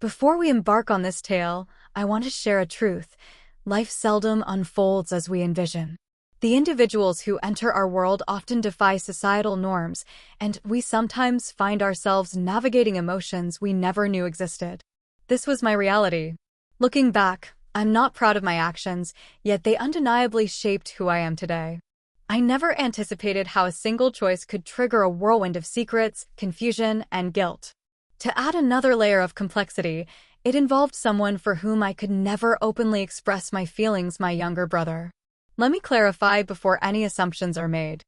Before we embark on this tale, I want to share a truth. Life seldom unfolds as we envision. The individuals who enter our world often defy societal norms, and we sometimes find ourselves navigating emotions we never knew existed. This was my reality. Looking back, I'm not proud of my actions, yet they undeniably shaped who I am today. I never anticipated how a single choice could trigger a whirlwind of secrets, confusion, and guilt. To add another layer of complexity, it involved someone for whom I could never openly express my feelings, my younger brother. Let me clarify before any assumptions are made.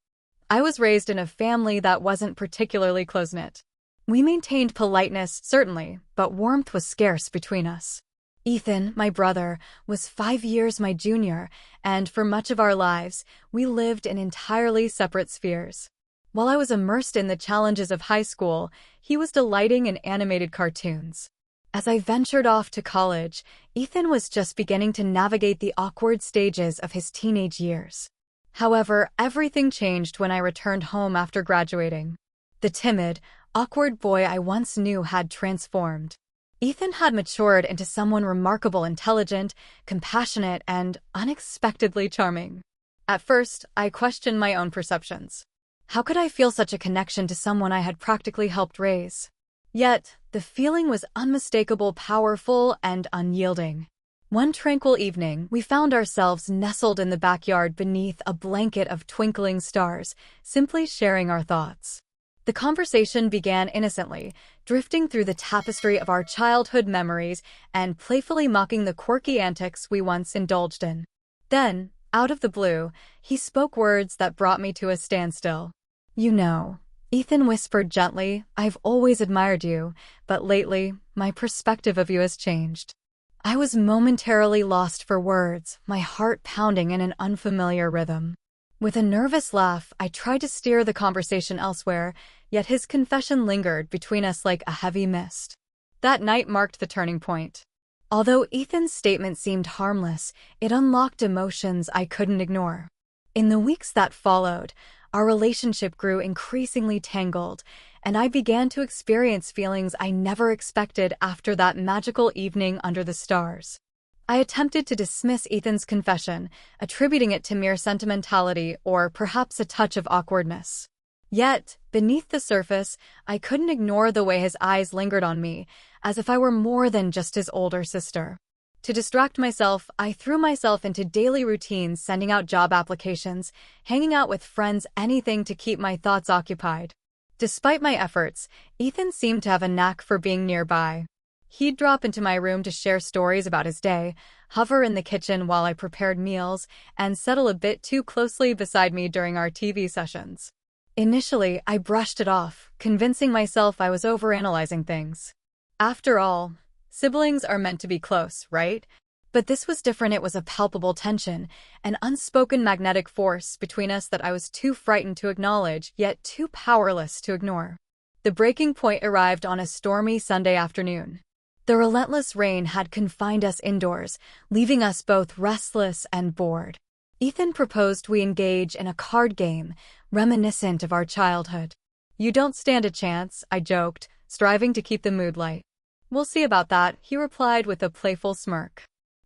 I was raised in a family that wasn't particularly close-knit. We maintained politeness, certainly, but warmth was scarce between us. Ethan, my brother, was 5 years my junior, and for much of our lives, we lived in entirely separate spheres. While I was immersed in the challenges of high school, he was delighting in animated cartoons. As I ventured off to college, Ethan was just beginning to navigate the awkward stages of his teenage years. However, everything changed when I returned home after graduating. The timid, awkward boy I once knew had transformed. Ethan had matured into someone remarkable, intelligent, compassionate, and unexpectedly charming. At first, I questioned my own perceptions. How could I feel such a connection to someone I had practically helped raise? Yet, the feeling was unmistakable, powerful, and unyielding. One tranquil evening, we found ourselves nestled in the backyard beneath a blanket of twinkling stars, simply sharing our thoughts. The conversation began innocently, drifting through the tapestry of our childhood memories and playfully mocking the quirky antics we once indulged in. Then, out of the blue, he spoke words that brought me to a standstill. "You know," Ethan whispered gently, "I've always admired you, but lately, my perspective of you has changed." I was momentarily lost for words, my heart pounding in an unfamiliar rhythm. With a nervous laugh, I tried to steer the conversation elsewhere, yet his confession lingered between us like a heavy mist. That night marked the turning point. Although Ethan's statement seemed harmless, it unlocked emotions I couldn't ignore. In the weeks that followed, our relationship grew increasingly tangled, and I began to experience feelings I never expected after that magical evening under the stars. I attempted to dismiss Ethan's confession, attributing it to mere sentimentality or perhaps a touch of awkwardness. Yet, beneath the surface, I couldn't ignore the way his eyes lingered on me, as if I were more than just his older sister. To distract myself, I threw myself into daily routines, sending out job applications, hanging out with friends, anything to keep my thoughts occupied. Despite my efforts, Ethan seemed to have a knack for being nearby. He'd drop into my room to share stories about his day, hover in the kitchen while I prepared meals, and settle a bit too closely beside me during our TV sessions. Initially, I brushed it off, convincing myself I was overanalyzing things. After all, siblings are meant to be close, right? But this was different. It was a palpable tension, an unspoken magnetic force between us that I was too frightened to acknowledge, yet too powerless to ignore. The breaking point arrived on a stormy Sunday afternoon. The relentless rain had confined us indoors, leaving us both restless and bored. Ethan proposed we engage in a card game, reminiscent of our childhood. "You don't stand a chance," I joked, striving to keep the mood light. "We'll see about that," he replied with a playful smirk.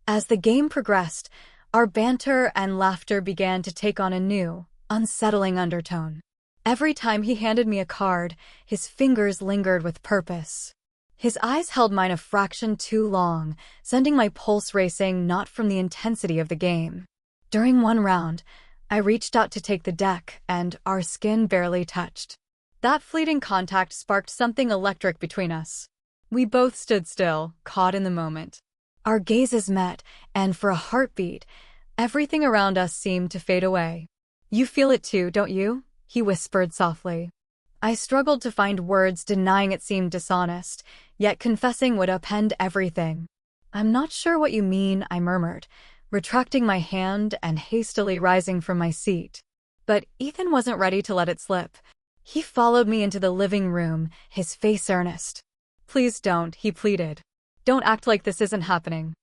As the game progressed, our banter and laughter began to take on a new, unsettling undertone. Every time he handed me a card, his fingers lingered with purpose. His eyes held mine a fraction too long, sending my pulse racing, not from the intensity of the game. During one round, I reached out to take the deck, and our skin barely touched. That fleeting contact sparked something electric between us. We both stood still, caught in the moment. Our gazes met, and for a heartbeat, everything around us seemed to fade away. "You feel it too, don't you?" he whispered softly. I struggled to find words, denying it seemed dishonest, yet confessing would upend everything. "I'm not sure what you mean," I murmured, retracting my hand and hastily rising from my seat. But Ethan wasn't ready to let it slip. He followed me into the living room, his face earnest. "Please don't," he pleaded. "Don't act like this isn't happening."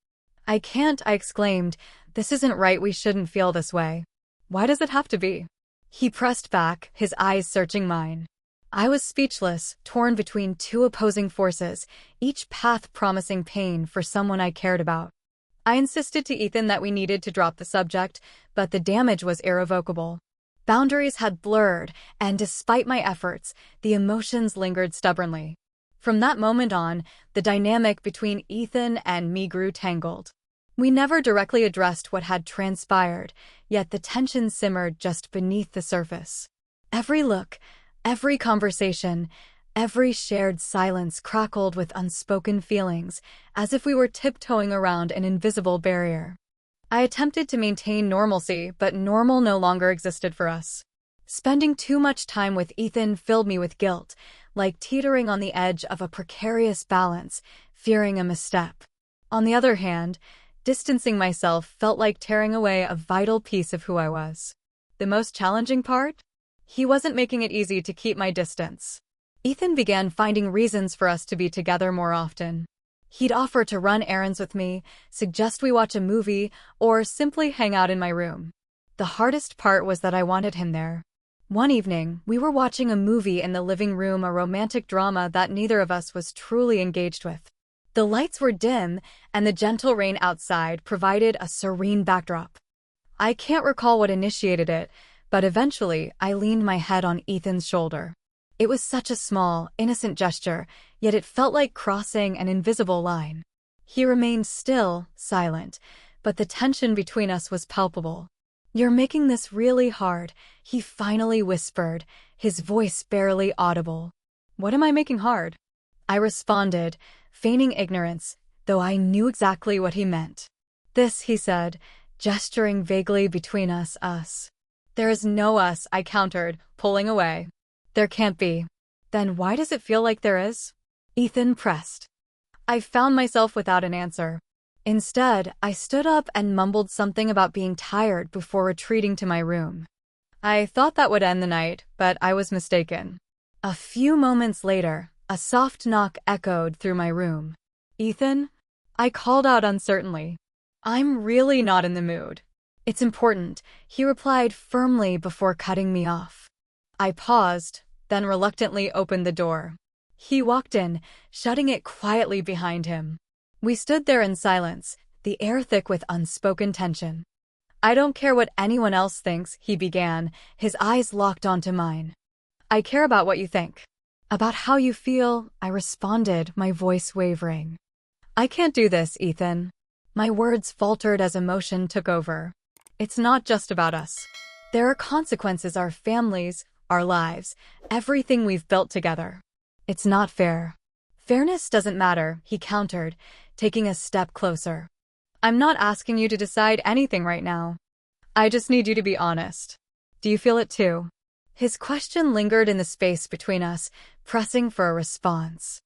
"I can't," I exclaimed. "This isn't right. We shouldn't feel this way." "Why does it have to be?" He pressed back, his eyes searching mine. I was speechless, torn between two opposing forces, each path promising pain for someone I cared about. I insisted to Ethan that we needed to drop the subject, but the damage was irrevocable. Boundaries had blurred, and despite my efforts, the emotions lingered stubbornly. From that moment on, the dynamic between Ethan and me grew tangled. We never directly addressed what had transpired, yet the tension simmered just beneath the surface. Every look, every conversation, every shared silence crackled with unspoken feelings, as if we were tiptoeing around an invisible barrier. I attempted to maintain normalcy, but normal no longer existed for us. Spending too much time with Ethan filled me with guilt, like teetering on the edge of a precarious balance, fearing a misstep. On the other hand, distancing myself felt like tearing away a vital piece of who I was. The most challenging part? He wasn't making it easy to keep my distance. Ethan began finding reasons for us to be together more often. He'd offer to run errands with me, suggest we watch a movie, or simply hang out in my room. The hardest part was that I wanted him there. One evening, we were watching a movie in the living room, a romantic drama that neither of us was truly engaged with. The lights were dim, and the gentle rain outside provided a serene backdrop. I can't recall what initiated it, but eventually I leaned my head on Ethan's shoulder. It was such a small, innocent gesture, yet it felt like crossing an invisible line. He remained still, silent, but the tension between us was palpable. "You're making this really hard," he finally whispered, his voice barely audible. "What am I making hard?" I responded, feigning ignorance, though I knew exactly what he meant. "This," he said, gesturing vaguely between us. "There is no us," I countered, pulling away. "There can't be." "Then why does it feel like there is?" Ethan pressed. I found myself without an answer. Instead, I stood up and mumbled something about being tired before retreating to my room. I thought that would end the night, but I was mistaken. A few moments later, a soft knock echoed through my room. "Ethan?" I called out uncertainly. "I'm really not in the mood." "It's important," he replied firmly before cutting me off. I paused, then reluctantly opened the door. He walked in, shutting it quietly behind him. We stood there in silence, the air thick with unspoken tension. "I don't care what anyone else thinks," he began, his eyes locked onto mine. "I care about what you think." "About how you feel," I responded, my voice wavering. "I can't do this, Ethan." My words faltered as emotion took over. "It's not just about us. There are consequences, our families, our lives, everything we've built together. It's not fair." "Fairness doesn't matter," he countered, taking a step closer. "I'm not asking you to decide anything right now. I just need you to be honest. Do you feel it too?" His question lingered in the space between us, pressing for a response.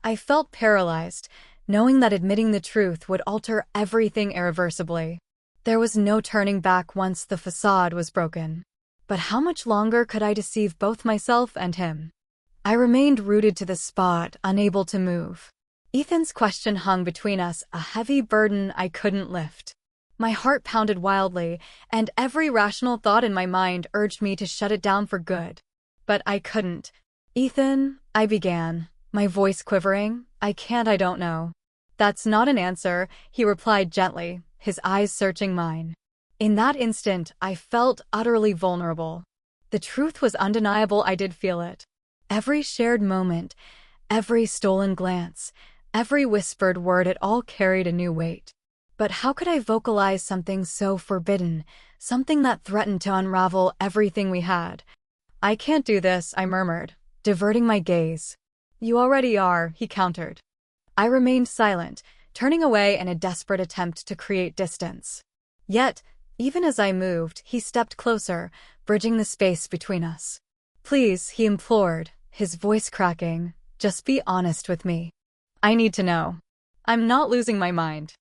I felt paralyzed, knowing that admitting the truth would alter everything irreversibly. There was no turning back once the facade was broken. But how much longer could I deceive both myself and him? I remained rooted to the spot, unable to move. Ethan's question hung between us, a heavy burden I couldn't lift. My heart pounded wildly, and every rational thought in my mind urged me to shut it down for good. But I couldn't. "Ethan," I began, my voice quivering, I don't know." "That's not an answer," he replied gently, his eyes searching mine. In that instant, I felt utterly vulnerable. The truth was undeniable, I did feel it. Every shared moment, every stolen glance, every whispered word, it all carried a new weight. But how could I vocalize something so forbidden, something that threatened to unravel everything we had? "I can't do this," I murmured, diverting my gaze. "You already are," he countered. I remained silent, turning away in a desperate attempt to create distance. Yet, even as I moved, he stepped closer, bridging the space between us. "Please," he implored, his voice cracking, "just be honest with me. I need to know. I'm not losing my mind."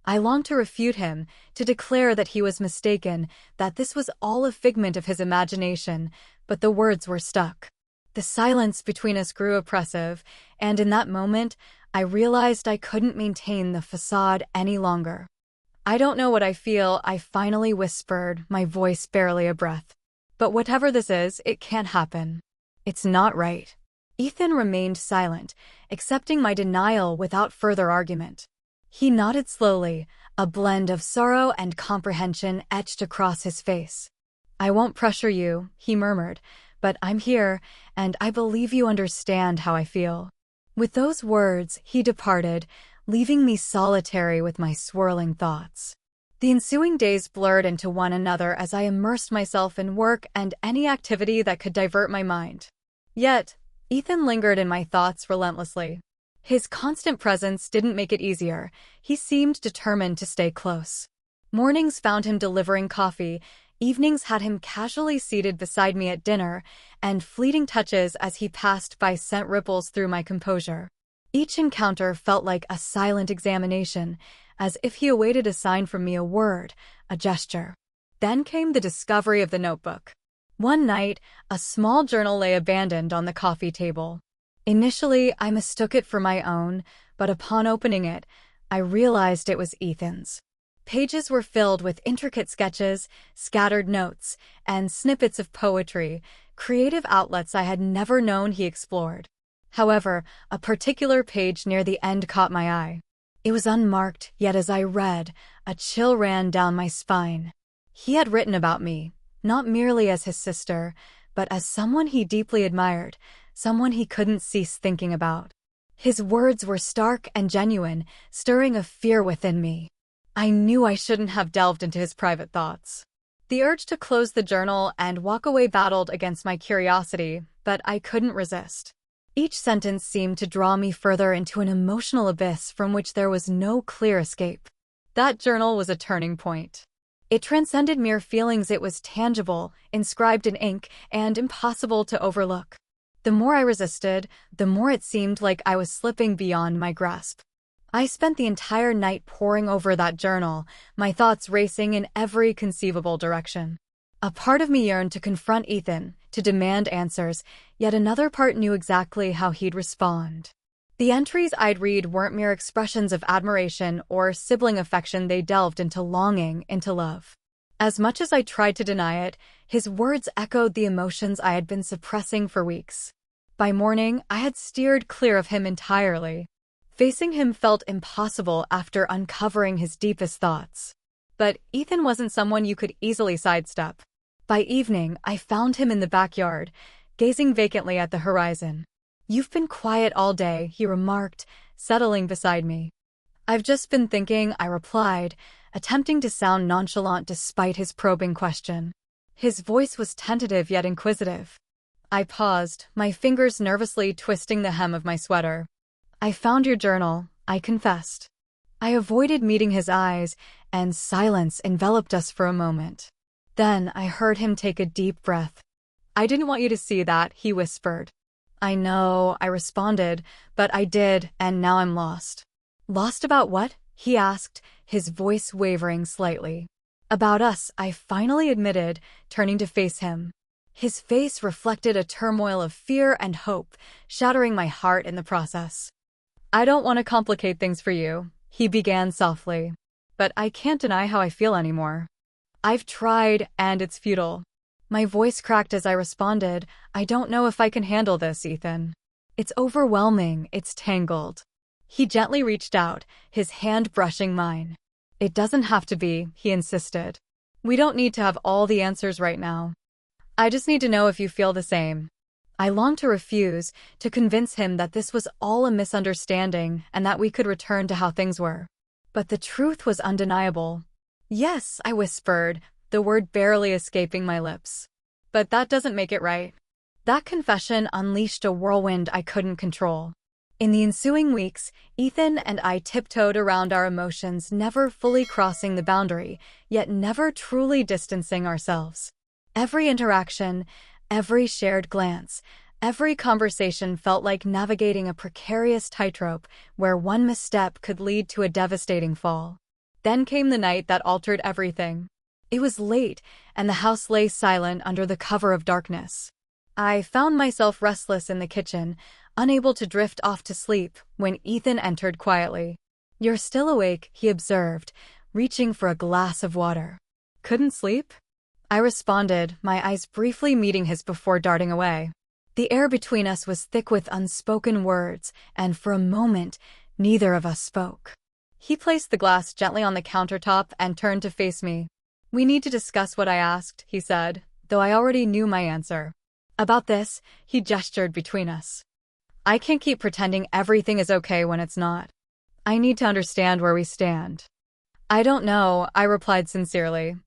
I longed to refute him, to declare that he was mistaken, that this was all a figment of his imagination, but the words were stuck. The silence between us grew oppressive, and in that moment, I realized I couldn't maintain the facade any longer. "I don't know what I feel," I finally whispered, my voice barely a breath. "But whatever this is, it can't happen. It's not right. Ethan remained silent, accepting my denial without further argument. He nodded slowly, a blend of sorrow and comprehension etched across his face. I won't pressure you, he murmured, but I'm here, and I believe you understand how I feel. With those words, he departed, leaving me solitary with my swirling thoughts. The ensuing days blurred into one another as I immersed myself in work and any activity that could divert my mind. Yet, Ethan lingered in my thoughts relentlessly. His constant presence didn't make it easier. He seemed determined to stay close. Mornings found him delivering coffee, evenings had him casually seated beside me at dinner, and fleeting touches as he passed by sent ripples through my composure. Each encounter felt like a silent examination, as if he awaited a sign from me, a word, a gesture. Then came the discovery of the notebook. One night, a small journal lay abandoned on the coffee table. Initially, I mistook it for my own, but upon opening it, I realized it was Ethan's. Pages were filled with intricate sketches, scattered notes, and snippets of poetry, creative outlets I had never known he explored. However, a particular page near the end caught my eye. It was unmarked, yet as I read, a chill ran down my spine. He had written about me, not merely as his sister, but as someone he deeply admired, someone he couldn't cease thinking about. His words were stark and genuine, stirring a fear within me. I knew I shouldn't have delved into his private thoughts. The urge to close the journal and walk away battled against my curiosity, but I couldn't resist. Each sentence seemed to draw me further into an emotional abyss from which there was no clear escape. That journal was a turning point. It transcended mere feelings. It was tangible, inscribed in ink, and impossible to overlook. The more I resisted, the more it seemed like I was slipping beyond my grasp. I spent the entire night poring over that journal, my thoughts racing in every conceivable direction. A part of me yearned to confront Ethan, to demand answers, yet another part knew exactly how he'd respond. The entries I'd read weren't mere expressions of admiration or sibling affection. They delved into longing, into love. As much as I tried to deny it, his words echoed the emotions I had been suppressing for weeks. By morning, I had steered clear of him entirely. Facing him felt impossible after uncovering his deepest thoughts. But Ethan wasn't someone you could easily sidestep. By evening, I found him in the backyard, gazing vacantly at the horizon. "You've been quiet all day," he remarked, settling beside me. "I've just been thinking," I replied, attempting to sound nonchalant despite his probing question. His voice was tentative yet inquisitive. I paused, my fingers nervously twisting the hem of my sweater. "I found your journal," I confessed. I avoided meeting his eyes, and silence enveloped us for a moment. Then I heard him take a deep breath. "I didn't want you to see that," he whispered. "I know," I responded, "but I did, and now I'm lost." "Lost about what?" he asked, his voice wavering slightly. "About us," I finally admitted, turning to face him. His face reflected a turmoil of fear and hope, shattering my heart in the process. "I don't want to complicate things for you," he began softly, "but I can't deny how I feel anymore. I've tried, and it's futile." My voice cracked as I responded, "I don't know if I can handle this, Ethan. It's overwhelming, it's tangled." He gently reached out, his hand brushing mine. "It doesn't have to be," he insisted. "We don't need to have all the answers right now. I just need to know if you feel the same." I longed to refuse, to convince him that this was all a misunderstanding and that we could return to how things were. But the truth was undeniable. "Yes," I whispered, the word barely escaping my lips. "But that doesn't make it right." That confession unleashed a whirlwind I couldn't control. In the ensuing weeks, Ethan and I tiptoed around our emotions, never fully crossing the boundary, yet never truly distancing ourselves. Every interaction, every shared glance, every conversation felt like navigating a precarious tightrope where one misstep could lead to a devastating fall. Then came the night that altered everything. It was late, and the house lay silent under the cover of darkness. I found myself restless in the kitchen, unable to drift off to sleep, when Ethan entered quietly. "You're still awake," he observed, reaching for a glass of water. "Couldn't sleep?" I responded, my eyes briefly meeting his before darting away. The air between us was thick with unspoken words, and for a moment, neither of us spoke. He placed the glass gently on the countertop and turned to face me. "We need to discuss what I asked," he said, though I already knew my answer. "About this," he gestured between us. "I can't keep pretending everything is okay when it's not. I need to understand where we stand." "I don't know," I replied sincerely.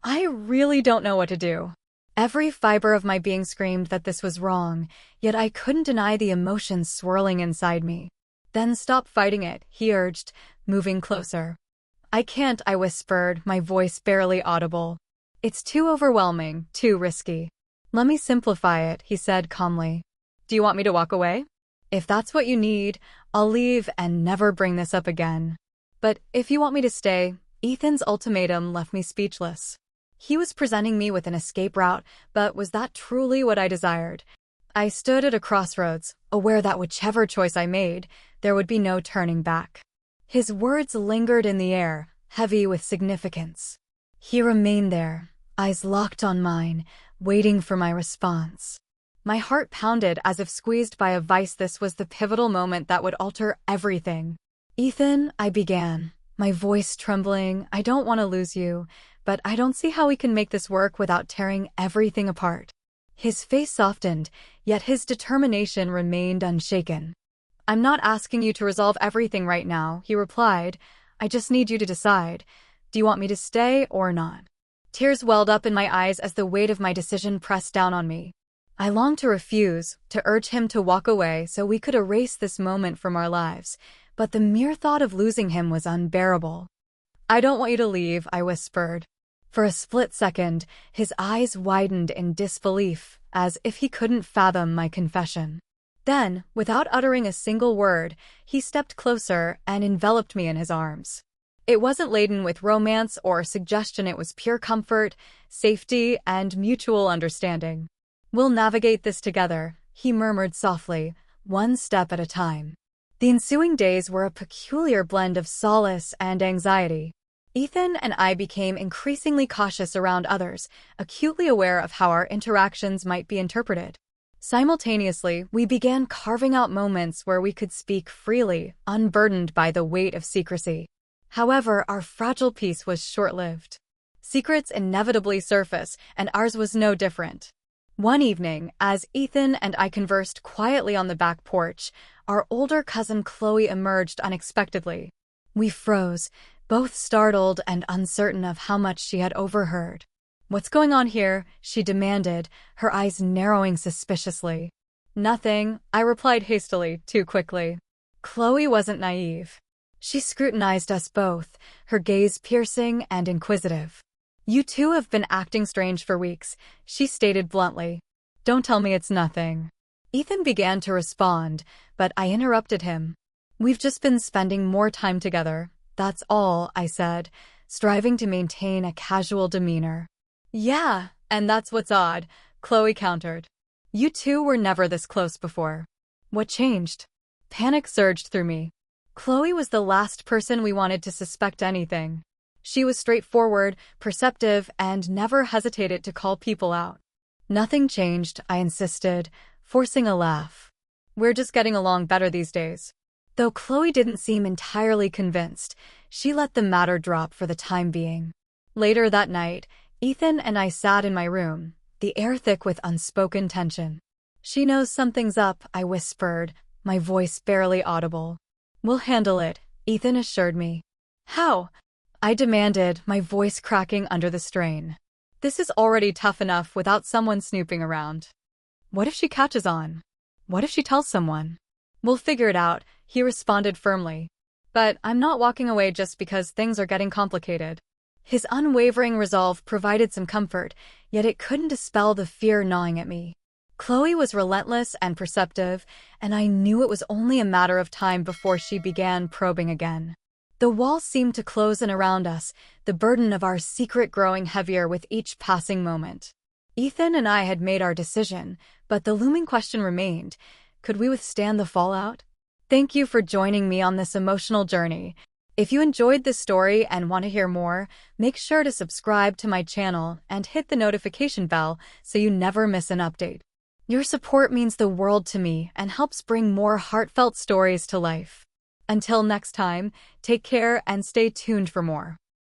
"I really don't know what to do." Every fiber of my being screamed that this was wrong, yet I couldn't deny the emotions swirling inside me. "Then stop fighting it," he urged, moving closer. "I can't," I whispered, my voice barely audible. "It's too overwhelming, too risky." "Let me simplify it," he said calmly. "Do you want me to walk away? If that's what you need, I'll leave and never bring this up again. But if you want me to stay," Ethan's ultimatum left me speechless. He was presenting me with an escape route, but was that truly what I desired? I stood at a crossroads, aware that whichever choice I made, there would be no turning back. His words lingered in the air, heavy with significance. He remained there, eyes locked on mine, waiting for my response. My heart pounded as if squeezed by a vice. This was the pivotal moment that would alter everything. "Ethan," I began, my voice trembling, "I don't want to lose you, but I don't see how we can make this work without tearing everything apart." His face softened, yet his determination remained unshaken. "I'm not asking you to resolve everything right now," he replied. "I just need you to decide. Do you want me to stay or not?" Tears welled up in my eyes as the weight of my decision pressed down on me. I longed to refuse, to urge him to walk away so we could erase this moment from our lives, but the mere thought of losing him was unbearable. "I don't want you to leave," I whispered. For a split second, his eyes widened in disbelief, as if he couldn't fathom my confession. Then, without uttering a single word, he stepped closer and enveloped me in his arms. It wasn't laden with romance or suggestion. It was pure comfort, safety, and mutual understanding. "We'll navigate this together," he murmured softly, one step at a time. The ensuing days were a peculiar blend of solace and anxiety. Ethan and I became increasingly cautious around others, acutely aware of how our interactions might be interpreted. Simultaneously, we began carving out moments where we could speak freely, unburdened by the weight of secrecy. However, our fragile peace was short-lived. Secrets inevitably surface, and ours was no different. One evening, as Ethan and I conversed quietly on the back porch, our older cousin Chloe emerged unexpectedly. We froze, both startled and uncertain of how much she had overheard. "What's going on here?" she demanded, her eyes narrowing suspiciously. "Nothing," I replied hastily, too quickly. Chloe wasn't naive. She scrutinized us both, her gaze piercing and inquisitive. "You two have been acting strange for weeks," she stated bluntly. "Don't tell me it's nothing." Ethan began to respond, but I interrupted him. "We've just been spending more time together. That's all," I said, striving to maintain a casual demeanor. "Yeah, and that's what's odd," Chloe countered. "You two were never this close before. What changed?" Panic surged through me. Chloe was the last person we wanted to suspect anything. She was straightforward, perceptive, and never hesitated to call people out. "Nothing changed," I insisted, forcing a laugh. "We're just getting along better these days." Though Chloe didn't seem entirely convinced, she let the matter drop for the time being. Later that night, Ethan and I sat in my room, the air thick with unspoken tension. "She knows something's up," I whispered, my voice barely audible. "We'll handle it," Ethan assured me. "How?" I demanded, my voice cracking under the strain. "This is already tough enough without someone snooping around. What if she catches on? What if she tells someone?" "We'll figure it out," he responded firmly. "But I'm not walking away just because things are getting complicated." His unwavering resolve provided some comfort, yet it couldn't dispel the fear gnawing at me. Chloe was relentless and perceptive, and I knew it was only a matter of time before she began probing again. The walls seemed to close in around us, the burden of our secret growing heavier with each passing moment. Ethan and I had made our decision, but the looming question remained: could we withstand the fallout? Thank you for joining me on this emotional journey. If you enjoyed this story and want to hear more, make sure to subscribe to my channel and hit the notification bell so you never miss an update. Your support means the world to me and helps bring more heartfelt stories to life. Until next time, take care and stay tuned for more.